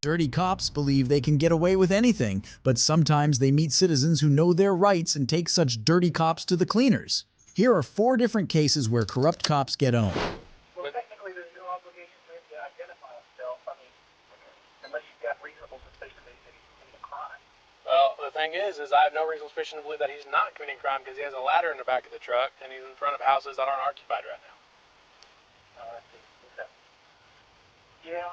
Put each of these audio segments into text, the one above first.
Dirty cops believe they can get away with anything, but sometimes they meet citizens who know their rights and take such dirty cops to the cleaners. Here are 4 different cases where corrupt cops get owned. Well, technically, there's no obligation for him to identify himself. I mean, unless you've got reasonable suspicion that he's committing a crime. Well, the thing is I have no reasonable suspicion to believe that he's not committing crime because he has a ladder in the back of the truck and he's in front of houses that aren't occupied right now. I see. Okay. Yeah,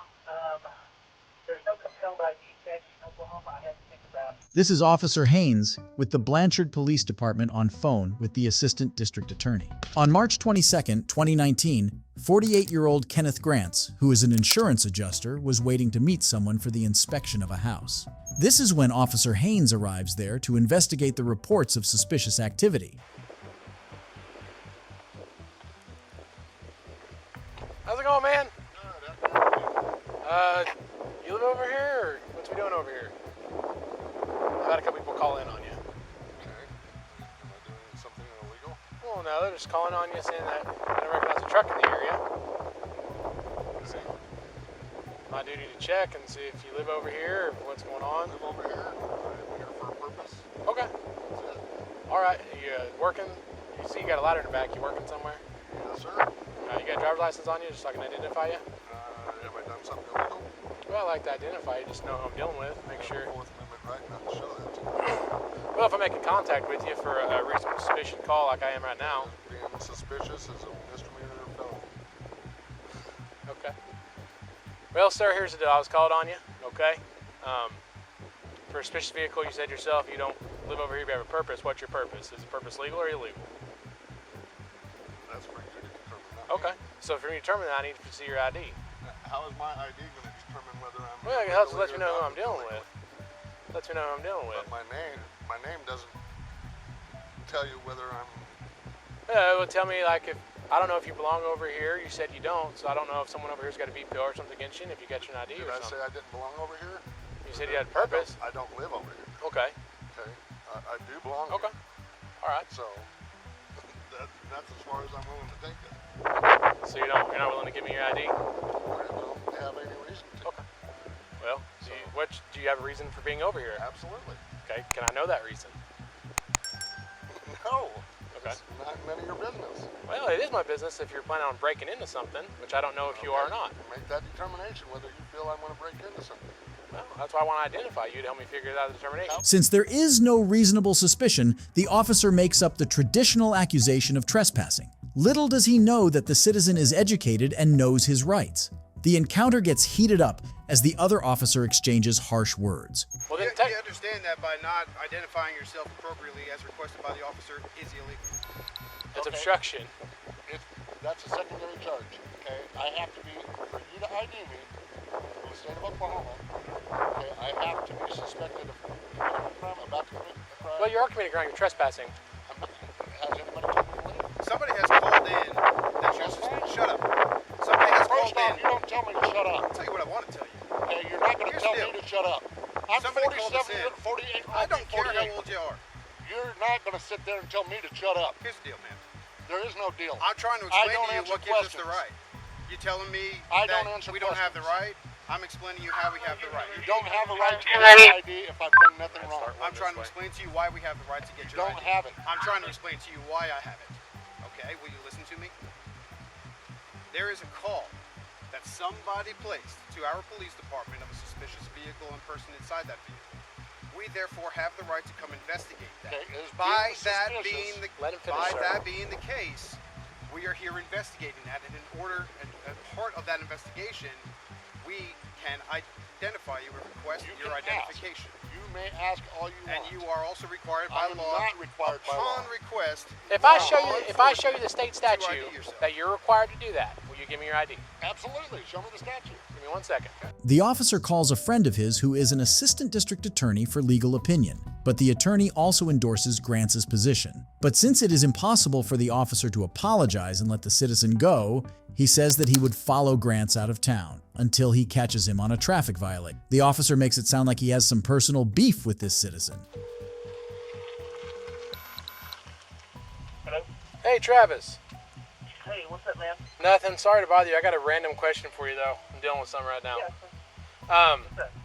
there's no compelled ID statute in Oklahoma. I have to think about. This is Officer Haynes with the Blanchard Police Department on phone with the Assistant District Attorney. On March 22, 2019, 48-year-old Kenneth Grants, who is an insurance adjuster, was waiting to meet someone for the inspection of a house. This is when Officer Haynes arrives there to investigate the reports of suspicious activity. How's it going, man? You live over here, or what's we doing over here? I've had a couple people call in on you. Okay. Am I doing something illegal? Well, no, they're just calling on you saying that they don't recognize a truck in the area. So, my duty to check and see if you live over here or what's going on. I live over here. I'm here for a purpose. Okay. That's it. All right. You working? You see you got a ladder in the back. You working somewhere? Yes, sir. You got a driver's license on you just so I can identify you? Have I done something illegal? Well, I like to identify you, just know who I'm dealing with. Make sure. Fourth Amendment right not to show that to me. Well, if I'm making contact with you for a reasonable suspicion call like I am right now. Being suspicious is a misdemeanor or felony. Okay. Well, sir, here's the deal. I was called on you, okay? For a suspicious vehicle, you said yourself you don't live over here, you have a purpose. What's your purpose? Is the purpose legal or illegal? That's for you to determine. Okay. So for me to determine that, I need to see your ID. How is my ID going to determine whether I'm... Well, it helps let you know who I'm dealing with. Lets me know who I'm dealing with. But my name doesn't tell you whether I'm... Yeah, it would tell me, like, if I don't know if you belong over here. You said you don't, so I don't know if someone over here's got a veto or something against you, and if you got your ID Did or I something. say I didn't belong over here? You said you had a purpose. I don't live over here. Okay. Okay. I do belong Okay. here. All right. So that's as far as I'm willing to take it. So you're not willing to give me your ID? I don't have any reason to. Okay. Well, do you have a reason for being over here? Absolutely. Okay. Can I know that reason? No. Okay. It's not none of your business. Well, it is my business if you're planning on breaking into something, which I don't know if you are or not. Make that determination whether you feel I want to break into something. Well, that's why I want to identify you to help me figure out the determination. Since there is no reasonable suspicion, the officer makes up the traditional accusation of trespassing. Little does he know that the citizen is educated and knows his rights. The encounter gets heated up as the other officer exchanges harsh words. Well, then You understand that by not identifying yourself appropriately as requested by the officer is illegal. it's Okay. obstruction. That's a secondary charge. Okay. I have to be, for you to ID me in the state of Oklahoma, okay, I have to be suspected of committing a crime, about to commit a crime. Well, you are committing a crime. You're trespassing. Has anybody told me to leave? Somebody has called in that you're suspicious. Shut up. Somebody has First called off, in. you don't tell me to shut up. I'll tell you what I want to tell you. Okay, you're not going to Here's tell the me deal. to shut up. I'm Somebody called us 47, in. 48, I don't care 48. how old you are. You're not going to sit there and tell me to shut up. Here's the deal, man. There is no deal. I'm trying to I explain don't to you answer what gives us the questions. right. You telling me I that don't answer we don't have the questions. right? I'm explaining to you how we have the right. You don't have a right to get your ID if I've done nothing wrong. I'm trying to explain to you why we have the right to get You your don't ID. have it. I'm trying to explain to you why I have it. Okay, will you listen to me? There is a call that somebody placed to our police department of a suspicious vehicle and person inside that vehicle. We therefore have the right to come investigate that. Okay, is By being that suspicious- being the Let him finish, by sir. that being the case, we are here investigating that, and in order, and part of that investigation, we can identify you and request You your can identification. ask. You may ask all you And want. you are also required by I am law, not required by upon law. request. If I law show you the state enforcement, statute ID yourself. that you're required to do that, will you give me your ID? Absolutely. Show me the statute. Give me 1 second. The officer calls a friend of his who is an assistant district attorney for legal opinion, but the attorney also endorses Grants' position. But since it is impossible for the officer to apologize and let the citizen go, he says that he would follow Grants out of town until he catches him on a traffic violation. The officer makes it sound like he has some personal beef with this citizen. Hello? Hey, Travis. Hey, what's up, man? Nothing. Sorry to bother you. I got a random question for you, though. I'm dealing with something right now. Yeah.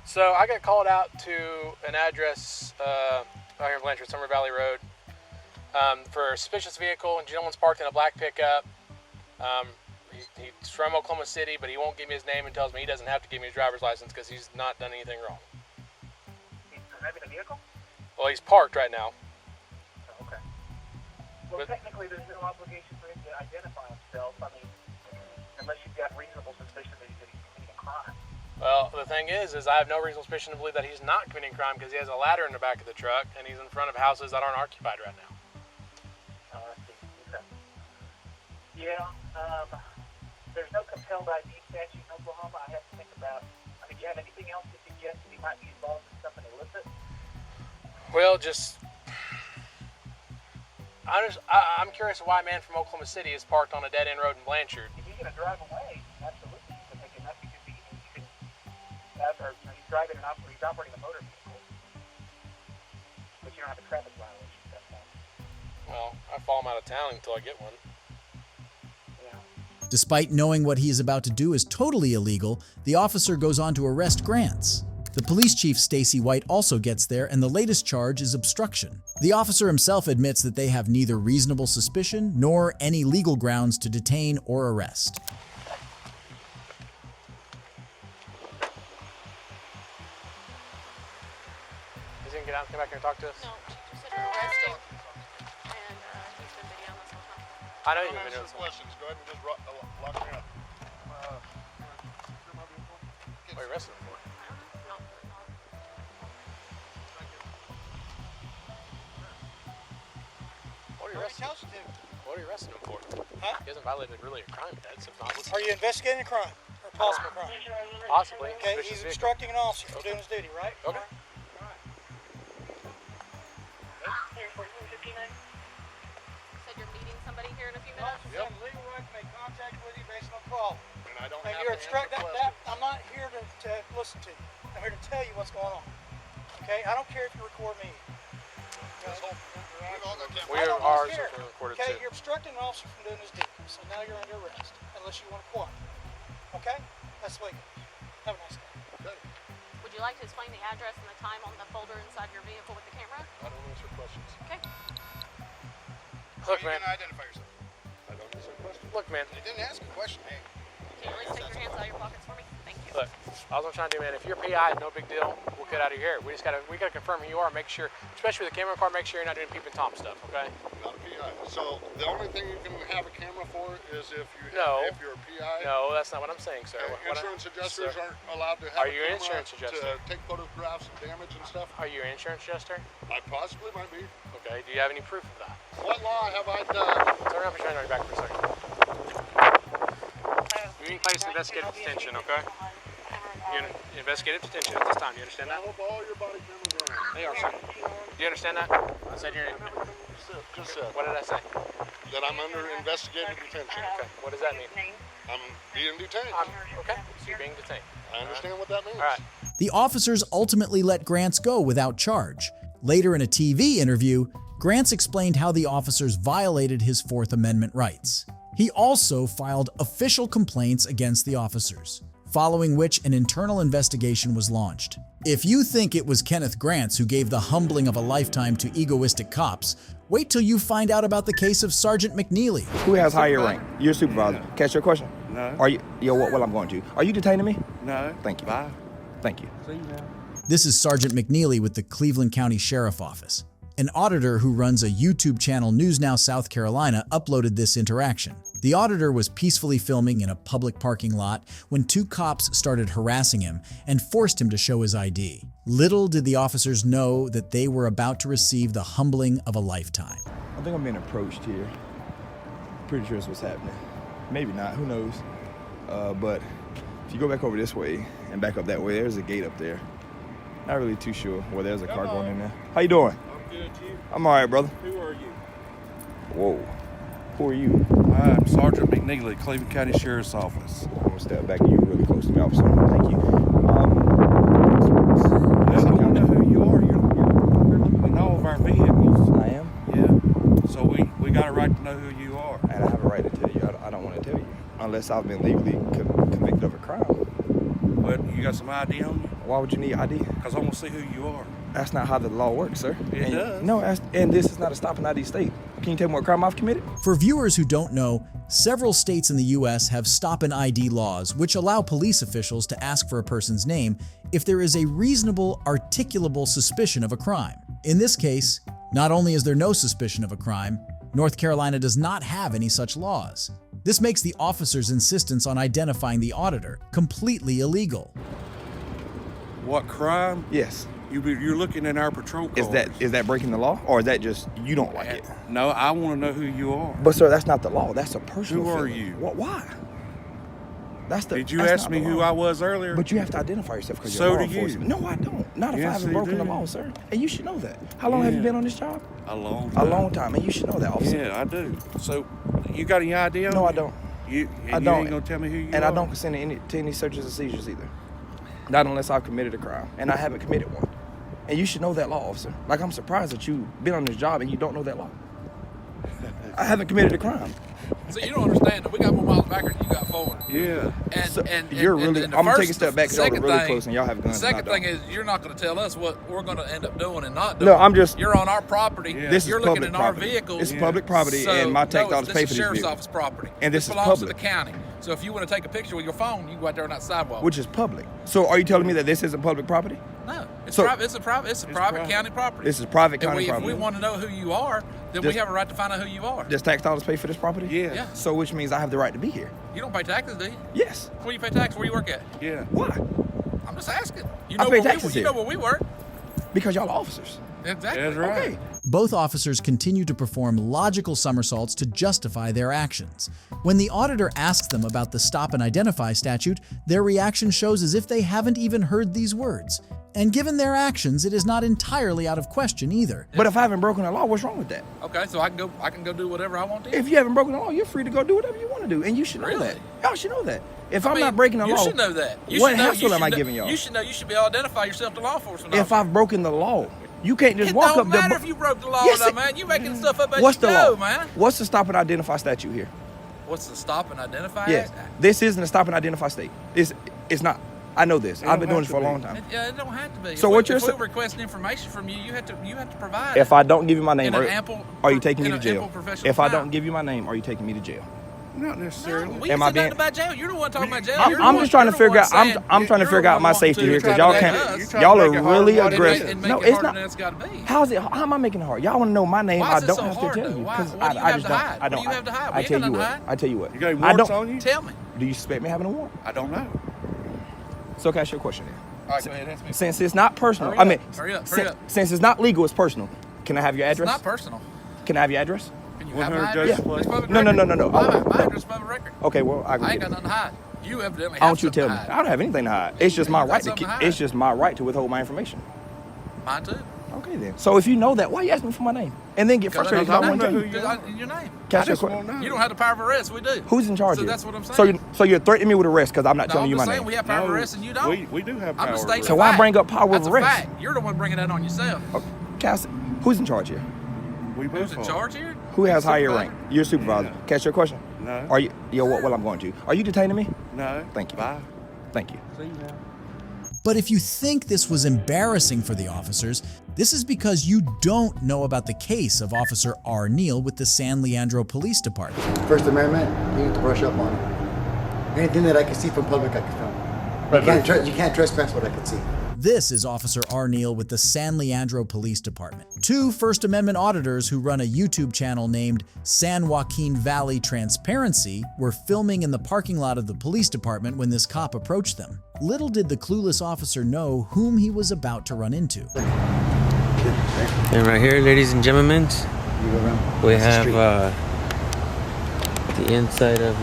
So I got called out to an address out here in Blanchard, Summer Valley Road, for a suspicious vehicle. And gentleman's parked in a black pickup. He's from Oklahoma City, but he won't give me his name and tells me he doesn't have to give me his driver's license because he's not done anything wrong. He's driving a vehicle? Well, he's parked right now. Oh, okay. Well, technically, there's no obligation for him to identify himself. I mean, unless you've got reasonable suspicion that he's committing a crime. Well, the thing is I have no reasonable suspicion to believe that he's not committing crime because he has a ladder in the back of the truck and he's in front of houses that aren't occupied right now. Oh, I see. Okay. Yeah, there's no compelled ID statute in Oklahoma. I have to think about. I mean, do you have anything else to suggest that he might be involved in something illicit? Well, I'm curious why a man from Oklahoma City is parked on a dead-end road in Blanchard. If he's going to drive away, absolutely, you can make enough. He's driving he's operating a motor vehicle, but you don't have a traffic violation at that point. Well, I follow him out of town until I get one. Yeah. Despite knowing what he is about to do is totally illegal, the officer goes on to arrest Grants. The police chief, Stacy White, also gets there, and the latest charge is obstruction. The officer himself admits that they have neither reasonable suspicion nor any legal grounds to detain or arrest. He's gonna get out and come back here and talk to us? No, she just said you're arrested. And he's been videoing this whole time. I know Don't you've been answer doing the something. questions. Go ahead and just lock me up. What are you arresting him for? No. What are you arresting him for? What are you arresting him for? Huh? He hasn't violated really a crime yet, so not Are you investigating a crime or possible crime? possibly. Okay, suspicious he's vehicle. obstructing an officer from doing his duty, right? Okay. Said you're meeting somebody here in a few minutes. Officer, I'm legal right to make contact with you based on a call. And I don't And have you're to answer obstructing questions. I'm not here to listen to you. I'm here to tell you what's going on. Okay? I don't care if you record me. This whole interaction. We I don't are care. being recorded Okay, too. you're obstructing an officer from doing his duty. So now you're under arrest. Unless you want to cooperate. Okay? That's the way it goes. Have a nice day. Okay. Would you like to explain the address and the time on the folder inside your vehicle with the camera? I don't answer questions. Okay. Look, You man. can identify yourself. I don't answer questions. Look, man. You didn't ask a question. Hey. Can you please take your hands out of your pockets for me? Thank you. Look, all I'm trying to do, man, if you're PI, no big deal. We'll get out of your hair. We gotta confirm who you are. Make sure, especially with the camera car, make sure you're not doing peep and Tom stuff, okay? Not a PI. So the only thing you can have a camera for is if you No. if you're a PI. No, that's not what I'm saying, sir. Okay, What insurance adjusters sir, aren't allowed to have Are a you an camera insurance adjuster? to take photographs of damage and stuff. Are you an insurance adjuster? I possibly might be. Okay. Do you have any proof of that? What law have I done? Turn around, put your hand on your back for a second. You're being placed in investigative detention, okay? You're in investigative detention at this time. You understand I that? hope all your body cameras are on. They are, sir. Do you understand that? I said you're in. Just said What did I say? that I'm under investigative detention. Okay. What does that mean? I'm being detained. Okay. So you're being detained. I understand what that means. All right. The officers ultimately let Grants go without charge. Later in a TV interview, Grants explained how the officers violated his Fourth Amendment rights. He also filed official complaints against the officers, following which an internal investigation was launched. If you think it was Kenneth Grants who gave the humbling of a lifetime to egoistic cops, wait till you find out about the case of Sergeant McNeely. Who has higher rank? You're a supervisor. Catch your question? No. Are you? Well, I'm going to. Are you detaining me? No. Thank you. Bye. Thank you. See you now. This is Sergeant McNeely with the Cleveland County Sheriff Office. An auditor who runs a YouTube channel, News Now South Carolina, uploaded this interaction. The auditor was peacefully filming in a public parking lot when two cops started harassing him and forced him to show his ID. Little did the officers know that they were about to receive the humbling of a lifetime. I think I'm being approached here. Pretty sure that's what's happening. Maybe not. Who knows? But if you go back over this way and back up that way, there's a gate up there. Not really too sure. Well, there's a car going in there. How you doing? I'm good, you. I'm all right, brother. Who are you? Whoa. Who are you? I'm Sergeant McNeely, Cleveland County Sheriff's Office. I'm gonna step back. You really close to me, officer. Thank you. Yeah, we know who you are. You're looking in all of our vehicles. I am, Yeah. So we got a right to know who you are. and I have a right to tell you. I don't want to tell you unless I've been legally convicted of a crime. But you got some ID on you? Why would you need ID? Because I want to see who you are. That's not how the law works, sir. It does. No, and this is not a stop and ID state. Can you tell me what crime I've committed? For viewers who don't know, several states in the U.S. have stop and ID laws which allow police officials to ask for a person's name if there is a reasonable, articulable suspicion of a crime. In this case, not only is there no suspicion of a crime, North Carolina does not have any such laws. This makes the officer's insistence on identifying the auditor completely illegal. What crime? Yes. You're looking at our patrol cars. Is that breaking the law, or is that just you don't like it? No, I want to know who you are. But sir, that's not the law. That's a personal Who are feeling. you? Why? Did you ask me who I was earlier? But you have to identify yourself because So you're law do you. enforcement. No, I don't. Not if I Yes, haven't you broken the do. law, sir. And you should know that. How long have you Yeah. been on this job? A long A time. long time, and you should know that, officer. Yeah, I do. So, you got any ID on No, you? I don't. You I ain't don't. gonna tell me who you are? And I don't consent to any searches or seizures either. Not unless I've committed a crime, and I haven't committed one. And you should know that law, officer. Like, I'm surprised that you've been on this job and you don't know that law. I haven't committed a crime. So you don't understand that we got more miles back than you got forward. Yeah. And, So, and you're really. and the I'm gonna first- take a step back because y'all are second really thing- close and y'all have guns. The and I second thing don't. is you're not going to tell us what we're going to end up doing and not doing. No, I'm just. You're on our property. Yeah. This is You're looking public in property. our vehicles. It's public property, So, and my tax no, dollars this pay is for this sheriff's vehicle, office property. And this is belongs public. to the county. So if you want to take a picture with your phone, you can go out there on that sidewalk. which is public. So, are you telling me that this isn't public property? No, it's So- private. It's a private private. county property. This is private And county if property. we want to know who you are, then This- we have a right to find out who you are. Does tax dollars pay for this property? Yeah. Yeah. So, which means I have the right to be here. You don't pay taxes, do you? Yes. Where you pay taxes? Where you work at? Yeah. Why? I'm just asking. You I know pay where taxes we, you here. know where we work. Because y'all are officers. Exactly. That's right. Okay. Both officers continue to perform logical somersaults to justify their actions. When the auditor asks them about the stop and identify statute, their reaction shows as if they haven't even heard these words. And given their actions, it is not entirely out of question either. But if I haven't broken the law, what's wrong with that? Okay, so I can go do whatever I want to. If you haven't broken the law, you're free to go do whatever you want to do, and you should know Really? that. Y'all should know that. If I'm I mean, not breaking the you law, should know that. You what should know, hassle you am I should know- giving y'all? You should know. You should be able to identify yourself to law enforcement. If officer. I've broken the law, you can't just It walk don't up there. matter if you broke the law Yes, or not, it- man. You making stuff up as What's you the go, law, man. What's the stop and identify statute here? What's the stop and identify? Yes, Act? this isn't a stop and identify state. It's not. I know this. It I've been don't doing this for a have long to time. It don't have to be. So if what we, you're if we sa- requesting information from you, you have to provide. If it. I don't give you my name, In an ample- are you taking me in to an jail? ample professional If I time. don't give you my name, are you taking me to jail? Not No, necessarily. we Am ain't I said nothing being- about jail. You're the one talking about jail. You're the I'm one- just trying to you're the figure one out. I'm saying- I'm trying to you're figure the out one my wanting safety to here because try y'all to can't. make us- You're trying to Y'all make are it harder really than what it aggressive. is. and make No, it it's harder not. than it's got to be. How am I making it hard? Y'all want to know my name? Why I is it don't so have to hard, tell though? you Why- because what do you I have just to don't. hide? I What do don't. you have to hide? I We tell ain't you got what. nothing to I tell you what. You got any I warrants don't. on you? Tell me. Do you suspect me having a warrant? I don't know. So can I ask you a question then? All right, go ahead. Ask me. Since it's not personal, Hurry I up. mean, Hurry up, since, hurry up. since it's not legal, it's personal. Can I have your It's address? not personal. Can I have your address? Can you 100 have my Judge address? Place. It's public No, no, record. no, no, no. My No. address is public record. Okay, well I can I get ain't got it. nothing to hide. You evidently I have want you to tell something me. to I hide. don't have anything to hide. It's just my You got right to something keep. to It's hide. just my right to withhold my information. Mine too. Okay then. So if you know that, why you ask me for my name and then get Because frustrated I because I don't want to know tell who you? you are. Your name. Can I I ask you a just question? won't know. You don't have the power of arrest. We do. Who's in charge So here? that's what I'm saying. So you're threatening me with arrest because I'm not No, telling I'm you my just saying name. we have power of arrest and you don't. We do have I'm power. just stating So a why fact. bring up power of That's arrest? a fact. You're the one bringing that on yourself. Who's in charge here? We both Who's in are. charge here? Who has higher Supervisor? rank? You're a supervisor. Yeah. Catch your question? No. Are you? Well, I'm going to. Are you detaining me? No. Thank you. Bye. Thank you. See you now. But if you think this was embarrassing for the officers, this is because you don't know about the case of Officer R. Neal with the San Leandro Police Department. First Amendment, you need to brush up on it. Anything that I can see from public, I can film. You can't trespass what I can see. This is Officer R. Neal with the San Leandro Police Department. Two First Amendment auditors who run a YouTube channel named San Joaquin Valley Transparency were filming in the parking lot of the police department when this cop approached them. Little did the clueless officer know whom he was about to run into. And right here, ladies and gentlemen, we have the inside of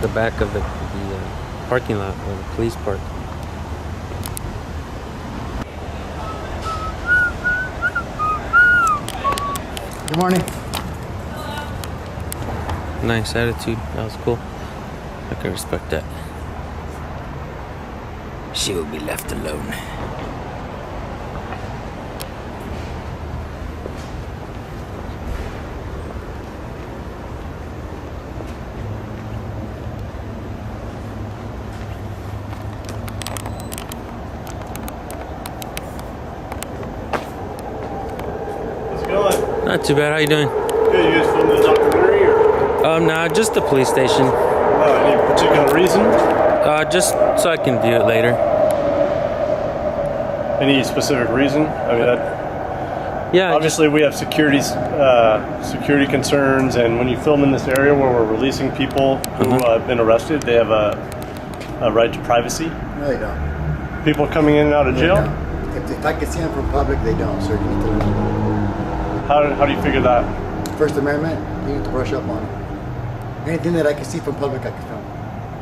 the back of the parking lot where the police park. Good morning. Nice attitude. That was cool. I can respect that. She will be left alone. Not too bad. How you doing? Good. You guys filming the documentary or? Nah, just the police station. Any particular reason? Just so I can view it later. Any specific reason? I mean, yeah. Obviously, we have security concerns, and when you film in this area where we're releasing people who have been arrested, they have a right to privacy. No, they don't. People coming in and out of jail? If I could see them from public, they don't, sir. You need to learn. How do you figure that? First Amendment, you need to brush up on it. Anything that I can see from public, I can film.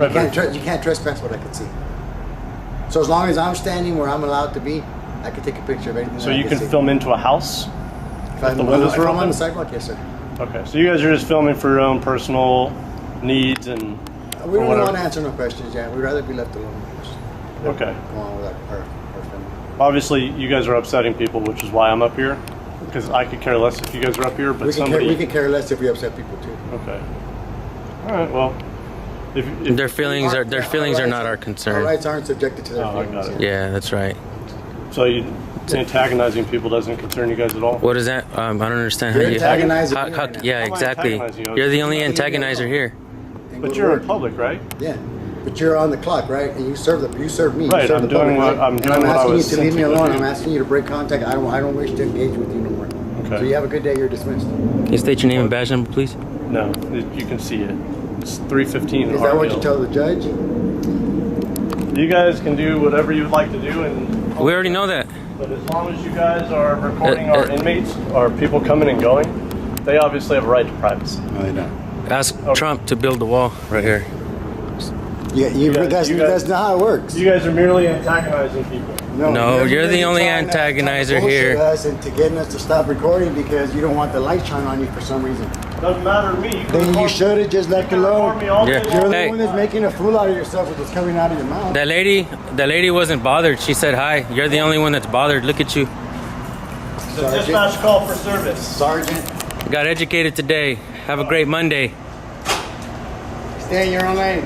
Right, You can't trespass what I can see. So as long as I'm standing where I'm allowed to be, I can take a picture of anything. So you can film into a house? If the windows are I'm open? on the sidewalk, yes, sir. Okay, so you guys are just filming for your own personal needs and We don't whatever. want to answer no questions, yeah. We'd rather be left alone. Okay. Go on with our film. Obviously, you guys are upsetting people, which is why I'm up here. Because I could care less if you guys are up here, but We can care less if we upset people too. Okay. All right. Well, if their feelings are not our concern. Our rights aren't subjected to their I feelings. got it. Yeah, that's right. So antagonizing people doesn't concern you guys at all? What is that? I don't understand You're how you. antagonizing me right now. Yeah, How am I exactly. antagonizing you? You're the only antagonizer here. But you're in public, right? Yeah. But you're on the clock, right? And you serve me. Right, You serve I'm the doing public, what- right? I'm And doing what I asking was you to leave me sent to alone. do. I'm asking you to break contact. I don't wish to engage with you no more. Okay. So you have a good day. You're dismissed. Can you state your name and badge number, please? No, you can see it. It's 315. Is that what you tell the judge? You guys can do whatever you'd like to do, and We already know that. but as long as you guys are recording our inmates, our people coming and going, they obviously have a right to privacy. No, they don't. Ask Trump to build the wall right here. Yeah, that's not how it works. You guys are merely antagonizing people. No, you're the only antagonizer here. Us and to getting us to stop recording because you don't want the light shine on you for some reason. Doesn't matter to me. Then you should have just left alone. Yeah. You're the Hey. one that's making a fool out of yourself with what's coming out of your mouth. That lady wasn't bothered. She said hi. You're the only one that's bothered. Look at you. The dispatch call for service. Sergeant. Got educated today. Have a great Monday. Stay in your own lane.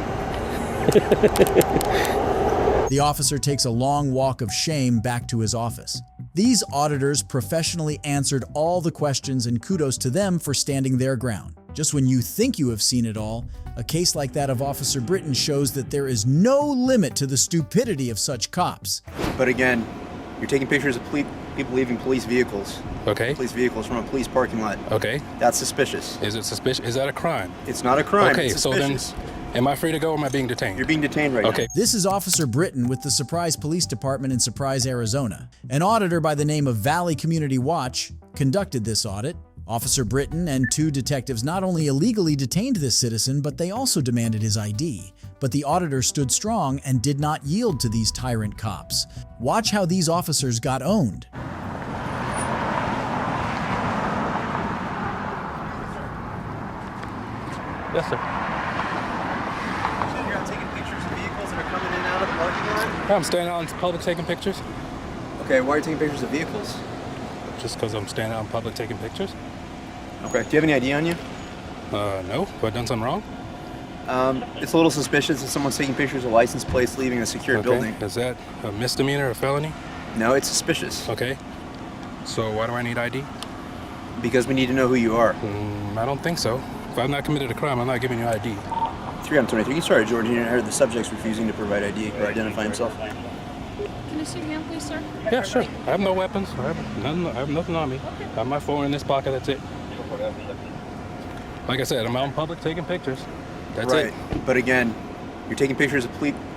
The officer takes a long walk of shame back to his office. These auditors professionally answered all the questions, and kudos to them for standing their ground. Just when you think you have seen it all, a case like that of Officer Britton shows that there is no limit to the stupidity of such cops. But again, you're taking pictures of people leaving police vehicles. Okay. Police vehicles from a police parking lot. Okay. That's suspicious. Is it suspicious? Is that a crime? It's not a crime. Okay, It's so then, suspicious. am I free to go or am I being detained? You're being detained right Okay. now. This is Officer Britton with the Surprise Police Department in Surprise, Arizona. An auditor by the name of Valley Community Watch conducted this audit. Officer Britton and two detectives not only illegally detained this citizen, but they also demanded his ID. But the auditor stood strong and did not yield to these tyrant cops. Watch how these officers got owned. Yes, sir. You're out taking pictures of vehicles that are coming in and out of the parking lot? I'm standing out in public taking pictures. Okay, why are you taking pictures of vehicles? Just because I'm standing out in public taking pictures? Okay. Do you have any ID on you? No. Have I done something wrong? It's a little suspicious if someone's taking pictures of license plates leaving a secured building. Is that a misdemeanor or a felony? No, it's suspicious. Okay. So why do I need ID? Because we need to know who you are. I don't think so. If I've not committed a crime, I'm not giving you ID. 323. You started, George. You heard the subject's refusing to provide ID or identify himself. Can I see your hand, please, sir? Yeah, sure. I have no weapons. I have nothing on me. I have my phone in this pocket. That's it. Like I said, I'm out in public taking pictures. That's right. it. But again, you're taking pictures of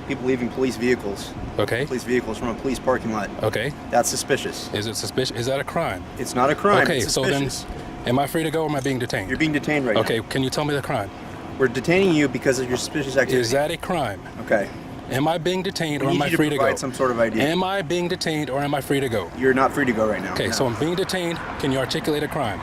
people leaving police vehicles. Okay. Police vehicles from a police parking lot. Okay. That's suspicious. Is it suspicious? Is that a crime? It's not a crime. Okay, It's so then, suspicious. am I free to go or am I being detained? You're being detained right now. Okay, can you tell me the crime? We're detaining you because of your suspicious activity. Is that a crime? Okay. Am I being detained We or need am I you to free to provide go? some sort of ID. Am I being detained or am I free to go? You're not free to go right now. Okay, No. so I'm being detained. Can you articulate a crime?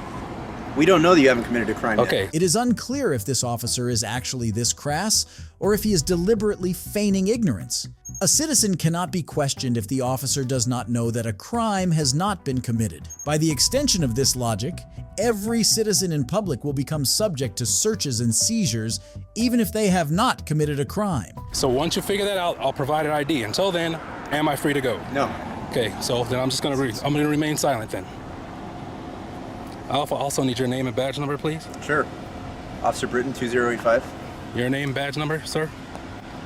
We don't know that you haven't committed a crime yet. Okay. It is unclear if this officer is actually this crass or if he is deliberately feigning ignorance. A citizen cannot be questioned if the officer does not know that a crime has not been committed. By the extension of this logic, every citizen in public will become subject to searches and seizures even if they have not committed a crime. So once you figure that out, I'll provide an ID. Until then, am I free to go? No. Okay, so then I'm just gonna remain silent then. I also need your name and badge number, please. Sure. Officer Britton, 2085. Your name, badge number, sir?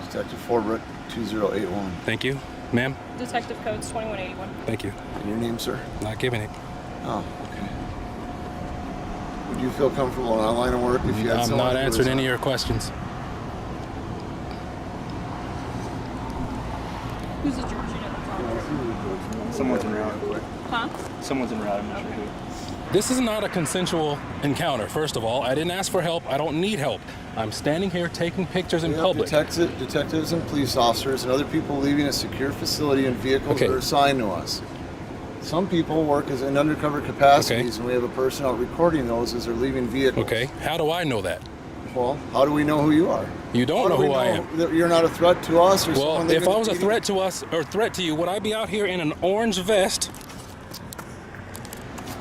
Detective Forbert, 2081. Thank you. Ma'am? Detective Codes 2181. Thank you. And your name, sir? Not giving it. Oh, okay. Would you feel comfortable in our line of work if you had I'm someone not who answering was, any of your questions. Who's the George you know? Someone's en route. Huh? Someone's en route, I'm not sure who. This is not a consensual encounter, first of all. I didn't ask for help. I don't need help. I'm standing here taking pictures in public. Detectives and police officers and other people leaving a secure facility in vehicles that are assigned to us. Some people work as in undercover capacities, and we have a person out recording those as they're leaving vehicles. Okay, how do I know that? Well, how do we know who you are? You don't know who I am. That you're not a threat to us, or well, someone if I was a leaving threat to us or threat to you, would I be out here in an orange vest?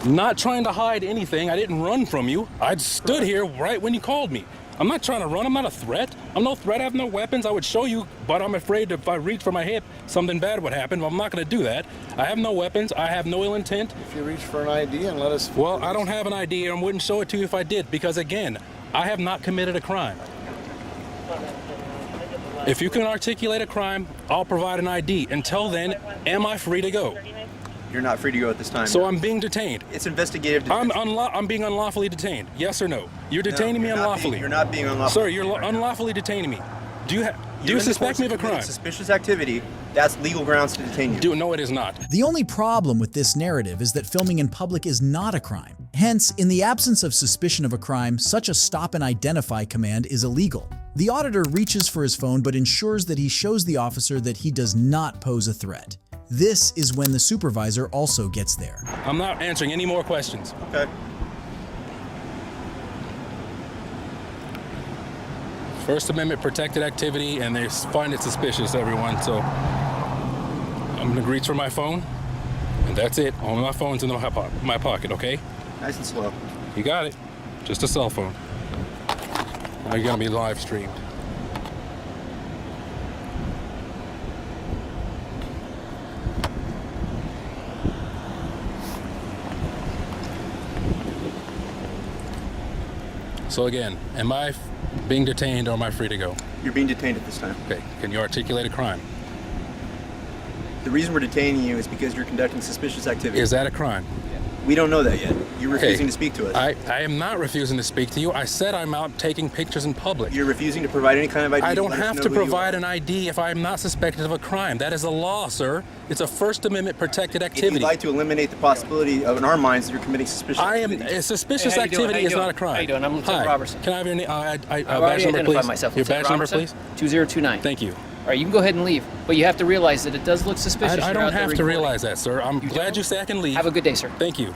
Not trying to hide anything. I didn't run from you. I stood here right when you called me. I'm not trying to run. I'm not a threat. I'm no threat. I have no weapons. I would show you, but I'm afraid if I reach for my hip, something bad would happen. But I'm not going to do that. I have no weapons. I have no ill intent. If you reach for an ID and let us... Well, I don't have an ID and wouldn't show it to you if I did, because again, I have not committed a crime. If you can articulate a crime, I'll provide an ID. Until then, am I free to go? You're not free to go at this time. So I'm being detained. It's investigative detention. I'm being unlawfully detained. Yes or no? You're detaining me unlawfully. You're not being unlawfully. Sir, you're unlawfully detaining me. Do you suspect me of a crime? Suspicious activity. That's legal grounds to detain you. No, it is not. The only problem with this narrative is that filming in public is not a crime. Hence, in the absence of suspicion of a crime, such a stop and identify command is illegal. The auditor reaches for his phone but ensures that he shows the officer that he does not pose a threat. This is when the supervisor also gets there. I'm not answering any more questions. Okay. First Amendment protected activity, and they find it suspicious, everyone, so I'm gonna reach for my phone, and that's it. Only my phone's in my pocket, okay? Nice and slow. You got it. Just a cell phone. Now you're gonna be live streamed. So again, am I being detained or am I free to go? You're being detained at this time. Okay, can you articulate a crime? The reason we're detaining you is because you're conducting suspicious activity. Is that a crime? We don't know that yet. You're refusing to speak to us. I am not refusing to speak to you. I said I'm out taking pictures in public. You're refusing to provide any kind of ID. I don't have to provide an ID if I'm not suspected of a crime. That is a law, sir. It's a First Amendment protected activity. If you'd like to eliminate the possibility of, in our minds, that you're committing suspicious activity. A suspicious activity is not a crime. How you doing? I'm Lieutenant Robertson. Can I have your name? I've badge number, please? Myself. Your badge number, please? 2029. Thank you. All right, you can go ahead and leave, but you have to realize that it does look suspicious. I don't have to realize that, sir. I'm glad you say I can leave. Have a good day, sir. Thank you.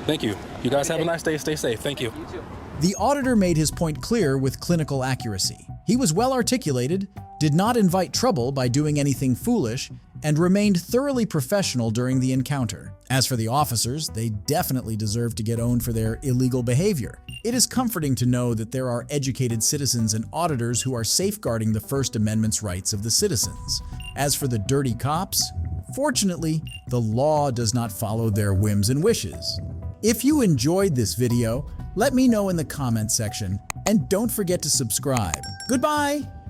Thank you. You guys have a nice day. Stay safe. Thank you. You too. The auditor made his point clear with clinical accuracy. He was well articulated, did not invite trouble by doing anything foolish, and remained thoroughly professional during the encounter. As for the officers, they definitely deserve to get owned for their illegal behavior. It is comforting to know that there are educated citizens and auditors who are safeguarding the First Amendment's rights of the citizens. As for the dirty cops, fortunately, the law does not follow their whims and wishes. If you enjoyed this video, let me know in the comment section, and don't forget to subscribe. Goodbye!